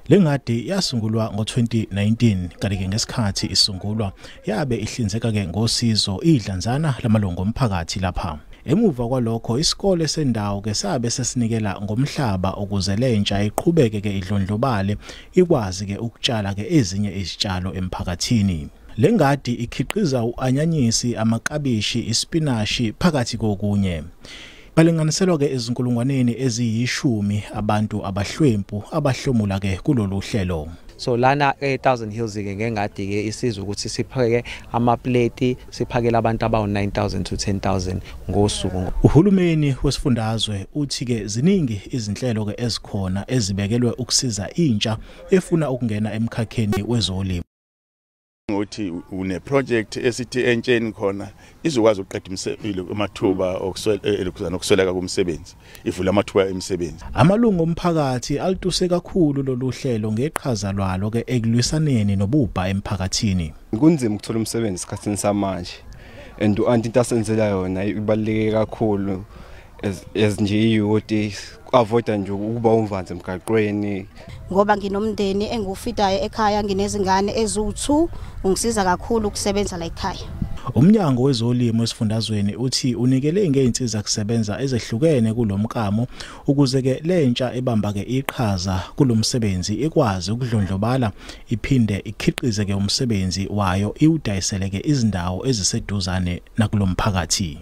Lengadi yasungulwa ngo-2019 kanti-ke ngesikhathi isungulwa yabe ihlinzeka-ke ngosizo idlanzana lamalungu omphakathi lapha. Emuva kwalokho isikole sendawo-ke sabe sesinikela ngomhlaba ukuze lentsha iqhubeke-ke idlondlobale ikwazi-ke ukutshala-ke ezinye izitshalo emphakathini. Lengadi ikhiqiza u-anyanyisi, amakabishi, ispinashi phakathi kokunye. Balinganiselwa-ke ezinkulungwaneni eziyishumi abantu abahlwempu abahlomula-ke kulolu hlelo. So lana e-Thousand Hills-ke ngengadi-ke isiza ukuthi sipheke amapleti, siphakele abantu abawu-9,000 to 10,000 ngosuku. Uhulumeni wesifundazwe uthi-ke ziningi izinhlelo-ke ezikhona ezibekelwe ukusiza intsha efuna ukungena emkhakheni wezolimo. Ukuthi une project esithi entsheni khona izokwazi ukuqeda imisebenzi amathuba okusweleka komsebenzi, ivula amathuba emisebenzi. Amalungu omphakathi alituse kakhulu lolu hlelo ngeqhaza lwalo-ke ekulwisaneni nobubha emphakathini. Kunzima ukuthola umsebenzi esikhathini samanje and into asenzela yona ibaluleke kakhulu nje iyoti avoida nje ukuba umvanzi emgaqweni. Ngoba nginomndeni engiwufidayo ekhaya, nginezingane eziwu2, ungisiza kakhulu ukusebenza la ekhaya. Umnyango wezolimo esifundazweni uthi unikele ngeinsiza kusebenza ezehlukene kulomkamo ukuze-ke lentsha ebamba-ke iqhaza kulomsebenzi ikwazi ukudlondlobala iphinde ikhiqize-ke umsebenzi wayo iwudayiseleke izindawo eziseduzane nakulomphakathi.